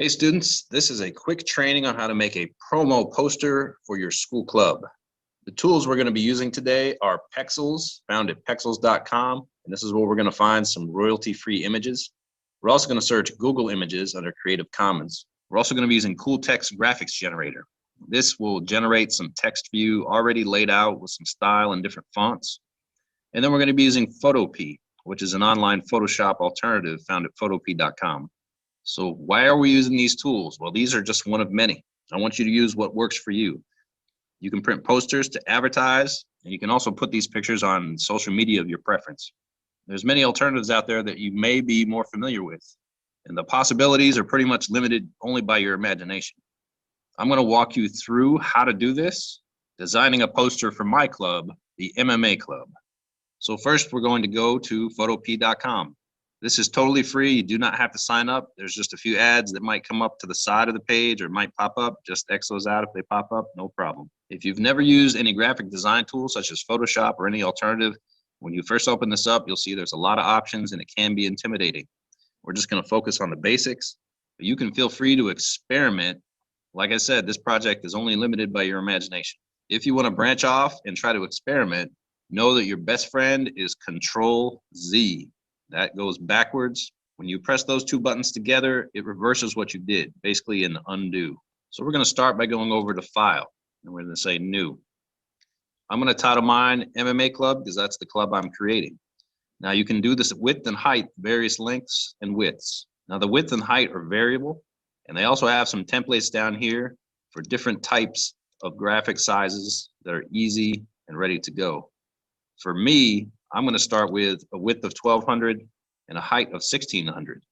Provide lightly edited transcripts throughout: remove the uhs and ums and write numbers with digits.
Hey students, this is a quick training on how to make a promo poster for your school club. The tools we're going to be using today are Pexels, found at pexels.com, and this is where we're going to find some royalty-free images. We're also going to search Google Images under Creative Commons. We're also going to be using Cool Text Graphics Generator. This will generate some text for you already laid out with some style and different fonts. And then we're going to be using Photopea, which is an online Photoshop alternative found at photopea.com. So why are we using these tools? Well, these are just one of many. I want you to use what works for you. You can print posters to advertise, and you can also put these pictures on social media of your preference. There's many alternatives out there that you may be more familiar with, and the possibilities are pretty much limited only by your imagination. I'm going to walk you through how to do this, designing a poster for my club, the MMA Club. So first, we're going to go to photopea.com. This is totally free. You do not have to sign up. There's just a few ads that might come up to the side of the page or might pop up. Just X those out if they pop up, no problem. If you've never used any graphic design tools such as Photoshop or any alternative, when you first open this up, you'll see there's a lot of options and it can be intimidating. We're just going to focus on the basics, but you can feel free to experiment. Like I said, this project is only limited by your imagination. If you want to branch off and try to experiment, know that your best friend is Control Z. That goes backwards. When you press those two buttons together, it reverses what you did, basically an undo. So we're going to start by going over to File, and we're going to say New. I'm going to title mine MMA Club because that's the club I'm creating. Now you can do this at width and height, various lengths and widths. Now the width and height are variable, and they also have some templates down here for different types of graphic sizes that are easy and ready to go. For me, I'm going to start with a width of 1200 and a height of 1600.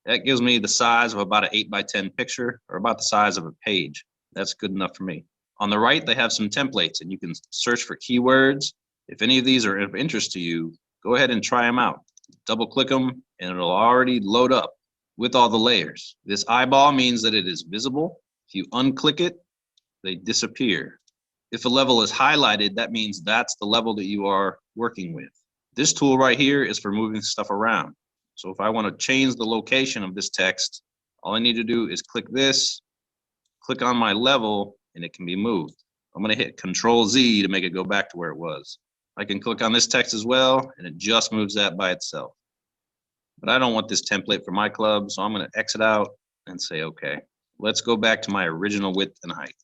That gives me the size of about an 8x10 picture, or about the size of a page. That's good enough for me. On the right, they have some templates, and you can search for keywords. If any of these are of interest to you, go ahead and try them out. Double click them, and it'll already load up with all the layers. This eyeball means that it is visible. If you unclick it, they disappear. If a level is highlighted, that means that's the level that you are working with. This tool right here is for moving stuff around. So if I want to change the location of this text, all I need to do is click this, click on my level, and it can be moved. I'm going to hit Control Z to make it go back to where it was. I can click on this text as well, and it just moves that by itself. But I don't want this template for my club, so I'm going to exit out and say OK. Let's go back to my original width and height.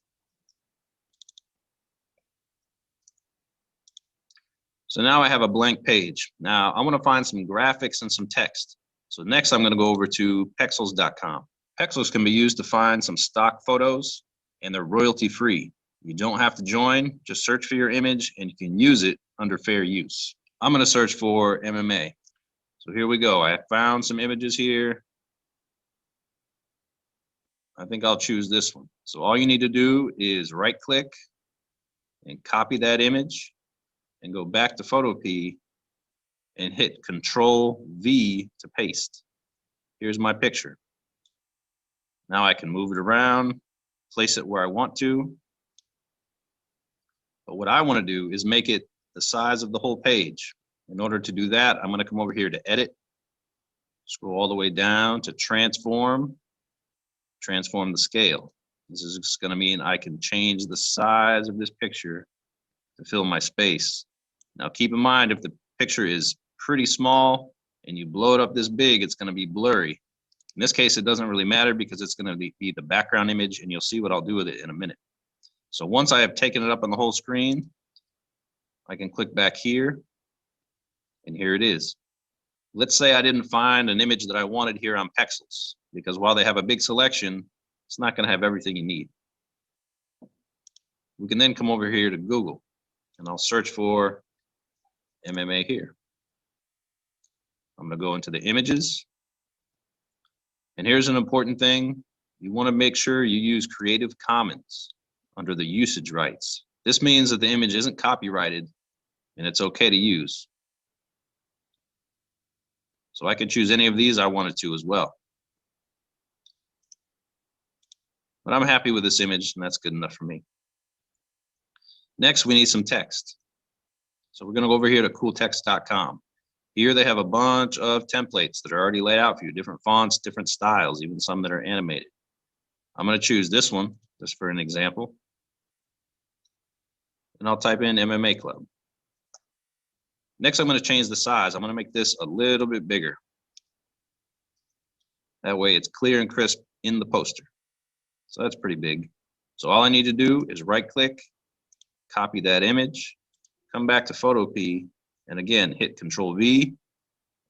So now I have a blank page. Now I want to find some graphics and some text. So next I'm going to go over to Pexels.com. Pexels can be used to find some stock photos, and they're royalty free. You don't have to join, just search for your image and you can use it under fair use. I'm going to search for MMA. So here we go. I found some images here. I think I'll choose this one. So all you need to do is right click and copy that image, and go back to Photopea and hit Control V to paste. Here's my picture. Now I can move it around, place it where I want to. But what I want to do is make it the size of the whole page. In order to do that, I'm going to come over here to Edit, scroll all the way down to Transform the scale. This is just going to mean I can change the size of this picture to fill my space. Now keep in mind, if the picture is pretty small and you blow it up this big, it's going to be blurry. In this case, it doesn't really matter because it's going to be the background image, and you'll see what I'll do with it in a minute. So once I have taken it up on the whole screen, I can click back here, and here it is. Let's say I didn't find an image that I wanted here on Pexels, because while they have a big selection, it's not going to have everything you need. We can then come over here to Google, and I'll search for MMA here. I'm going to go into the images. And here's an important thing. You want to make sure you use Creative Commons under the usage rights. This means that the image isn't copyrighted and it's okay to use. So I could choose any of these I wanted to as well. But I'm happy with this image, and that's good enough for me. Next, we need some text. So we're going to go over here to cooltext.com. Here they have a bunch of templates that are already laid out for you, different fonts, different styles, even some that are animated. I'm going to choose this one just for an example. And I'll type in MMA Club. Next, I'm going to change the size. I'm going to make this a little bit bigger. That way it's clear and crisp in the poster. So that's pretty big. So all I need to do is right click, copy that image, come back to Photopea, and again, hit Control V,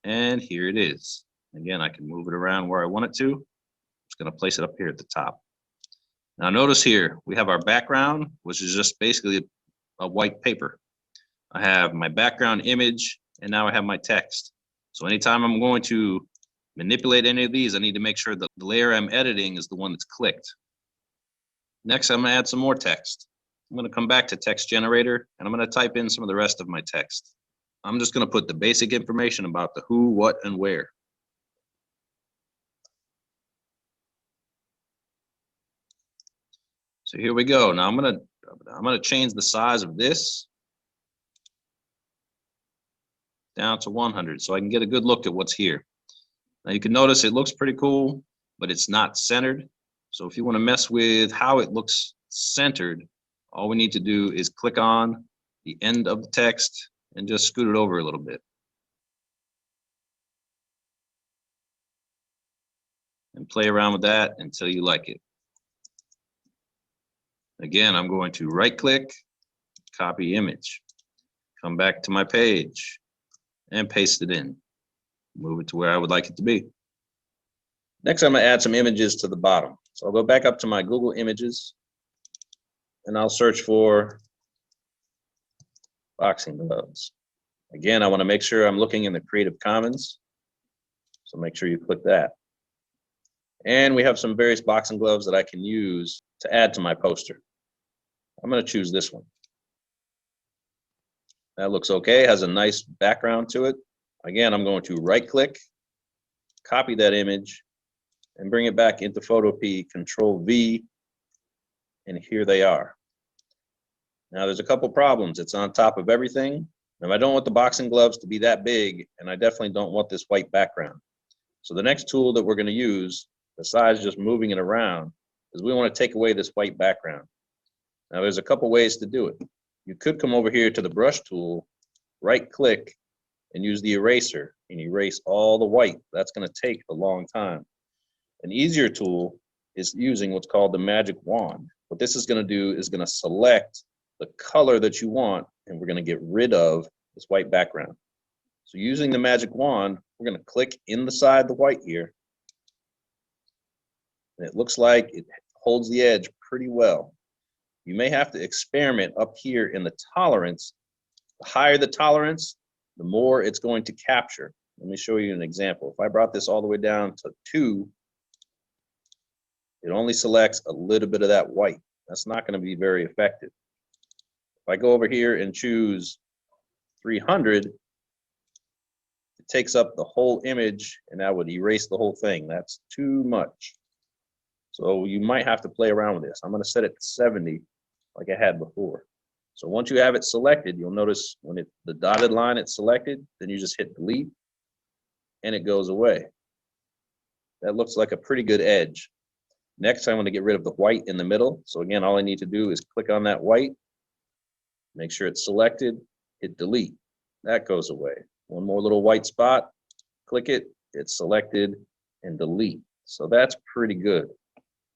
and here it is. Again, I can move it around where I want it to. I'm just going to place it up here at the top. Now notice here, we have our background, which is just basically a white paper. I have my background image, and now I have my text. So anytime I'm going to manipulate any of these, I need to make sure that the layer I'm editing is the one that's clicked. Next, I'm going to add some more text. I'm going to come back to text generator, and I'm going to type in some of the rest of my text. I'm just going to put the basic information about the who, what, and where. So here we go. Now I'm going to change the size of this down to 100 so I can get a good look at what's here. Now you can notice it looks pretty cool, but it's not centered. So if you want to mess with how it looks centered, all we need to do is click on the end of the text and just scoot it over a little bit. And play around with that until you like it. Again, I'm going to right click, copy image, come back to my page, and paste it in. Move it to where I would like it to be. Next, I'm going to add some images to the bottom. So I'll go back up to my Google Images, and I'll search for boxing gloves. Again, I want to make sure I'm looking in the Creative Commons, so make sure you click that. And we have some various boxing gloves that I can use to add to my poster. I'm going to choose this one. That looks okay, has a nice background to it. Again, I'm going to right click, copy that image, and bring it back into Photopea, Control V, and here they are. Now there's a couple problems. It's on top of everything. Now I don't want the boxing gloves to be that big, and I definitely don't want this white background. So the next tool that we're going to use, besides just moving it around, is we want to take away this white background. Now there's a couple ways to do it. You could come over here to the brush tool, right click, and use the eraser and erase all the white. That's going to take a long time. An easier tool is using what's called the magic wand. What this is going to do is going to select the color that you want, and we're going to get rid of this white background. So using the magic wand, we're going to click in the side the white here, and it looks like it holds the edge pretty well. You may have to experiment up here in the tolerance. The higher the tolerance, the more it's going to capture. Let me show you an example. If I brought this all the way down to 2, it only selects a little bit of that white. That's not going to be very effective. If I go over here and choose 300, it takes up the whole image, and that would erase the whole thing. That's too much. So you might have to play around with this. I'm going to set it to 70 like I had before. So once you have it selected, you'll notice when the dotted line it's selected, then you just hit delete and it goes away. That looks like a pretty good edge. Next, I want to get rid of the white in the middle. So again, all I need to do is click on that white, make sure it's selected, hit delete. That goes away. One more little white spot, click it, it's selected, and delete. So that's pretty good.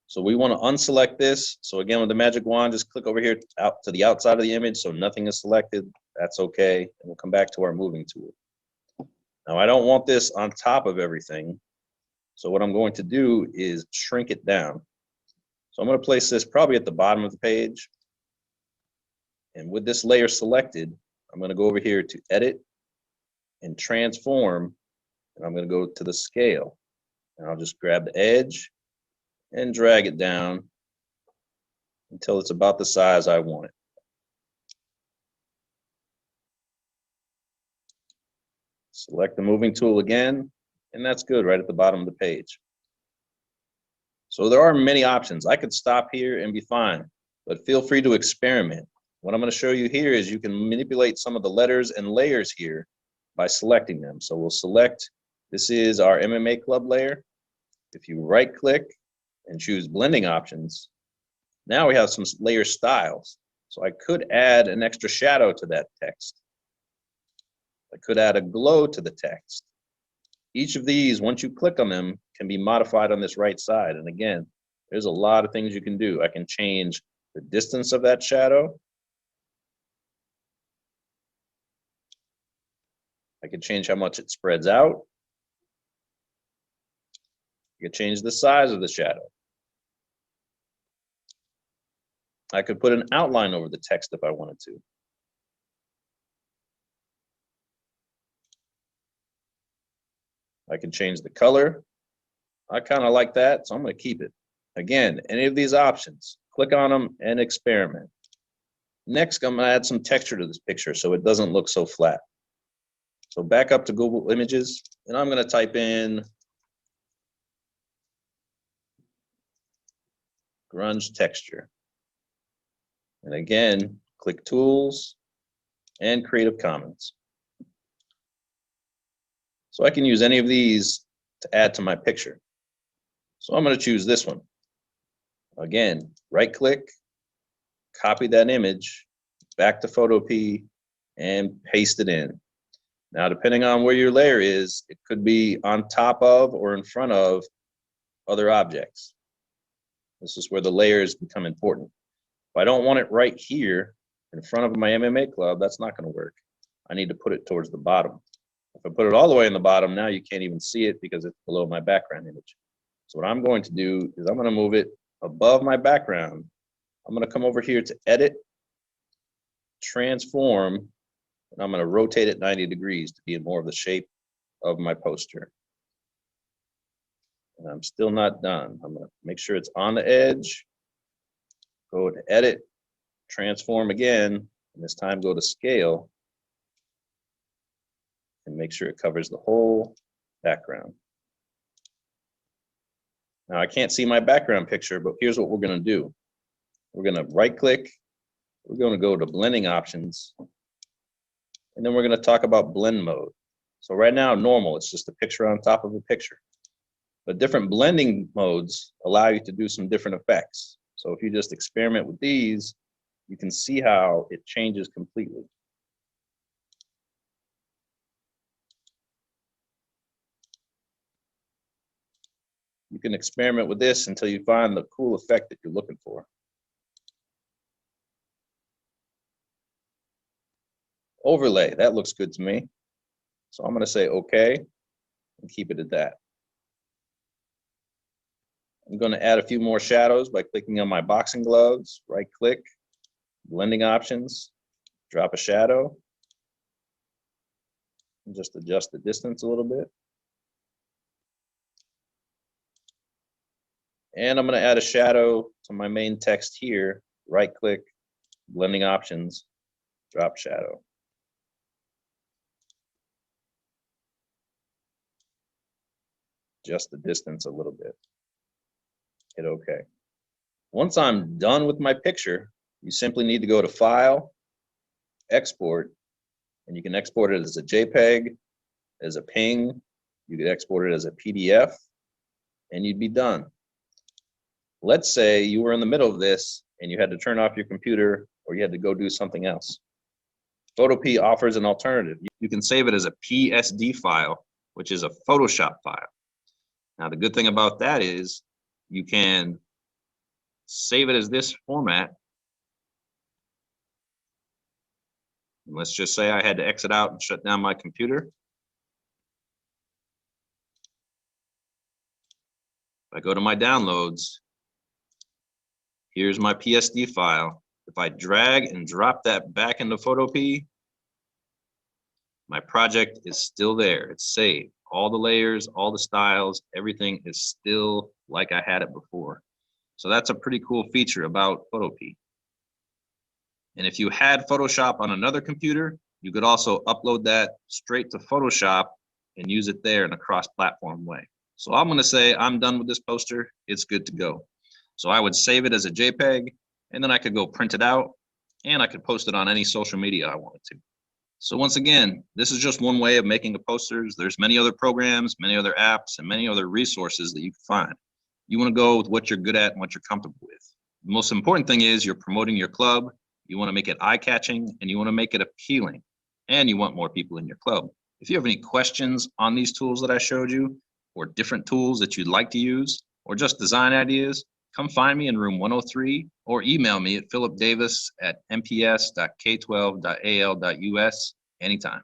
So we want to unselect this. So again, with the magic wand, just click over here out to the outside of the image so nothing is selected. That's okay. And we'll come back to our moving tool. Now I don't want this on top of everything. So what I'm going to do is shrink it down. So I'm going to place this probably at the bottom of the page. And with this layer selected, I'm going to go over here to Edit and Transform. And I'm going to go to the scale. And I'll just grab the edge and drag it down until it's about the size I want it. Select the moving tool again, and that's good right at the bottom of the page. So there are many options. I could stop here and be fine, but feel free to experiment. What I'm going to show you here is you can manipulate some of the letters and layers here by selecting them. So we'll select, this is our MMA Club layer. If you right click, and choose blending options, now we have some layer styles. So I could add an extra shadow to that text. I could add a glow to the text. Each of these, once you click on them, can be modified on this right side. And again, there's a lot of things you can do. I can change the distance of that shadow. I can change how much it spreads out. I could change the size of the shadow. I could put an outline over the text if I wanted to. I can change the color. I kind of like that, so I'm going to keep it. Again, any of these options, click on them and experiment. Next, I'm going to add some texture to this picture so it doesn't look so flat. So back up to Google Images, and I'm going to type in grunge texture. And again, click Tools and Creative Commons. So I can use any of these to add to my picture. So I'm going to choose this one. Again, right click, copy that image, back to Photopea, and paste it in. Now, depending on where your layer is, it could be on top of or in front of other objects. This is where the layers become important. If I don't want it right here in front of my MMA club, that's not going to work. I need to put it towards the bottom. If I put it all the way in the bottom, now you can't even see it because it's below my background image. So what I'm going to do is I'm going to move it above my background. I'm going to come over here to Edit, Transform, and I'm going to rotate it 90 degrees to be in more of the shape of my poster. And I'm still not done. I'm going to make sure it's on the edge. Go to Edit, Transform again, and this time go to Scale, and make sure it covers the whole background. Now I can't see my background picture, but here's what we're going to do. We're going to right click, we're going to go to blending options, and then we're going to talk about blend mode. So right now, normal, it's just a picture on top of a picture. But different blending modes allow you to do some different effects. So if you just experiment with these, you can see how it changes completely. You can experiment with this until you find the cool effect that you're looking for. Overlay, that looks good to me. So I'm going to say OK and keep it at that. I'm going to add a few more shadows by clicking on my boxing gloves, right click, blending options, drop a shadow, and just adjust the distance a little bit. And I'm going to add a shadow to my main text here, right click, blending options, drop shadow. Adjust the distance a little bit. Hit OK. Once I'm done with my picture, you simply need to go to File, Export, and you can export it as a JPEG, as a PNG, you could export it as a PDF, and you'd be done. Let's say you were in the middle of this and you had to turn off your computer or you had to go do something else. Photopea offers an alternative. You can save it as a PSD file, which is a Photoshop file. Now, the good thing about that is you can save it as this format. And let's just say I had to exit out and shut down my computer. If I go to my downloads, here's my PSD file. If I drag and drop that back into Photopea, my project is still there. It's saved. All the layers, all the styles, everything is still like I had it before. So that's a pretty cool feature about Photopea. And if you had Photoshop on another computer, you could also upload that straight to Photoshop and use it there in a cross-platform way. So I'm going to say I'm done with this poster. It's good to go. So I would save it as a JPEG, and then I could go print it out, and I could post it on any social media I wanted to. So once again, this is just one way of making the posters. There's many other programs, many other apps, and many other resources that you can find. You want to go with what you're good at and what you're comfortable with. The most important thing is you're promoting your club. You want to make it eye-catching and you want to make it appealing, and you want more people in your club. If you have any questions on these tools that I showed you, or different tools that you'd like to use, or just design ideas, come find me in room 103 or email me at philipdavis@mps.k12.al.us anytime.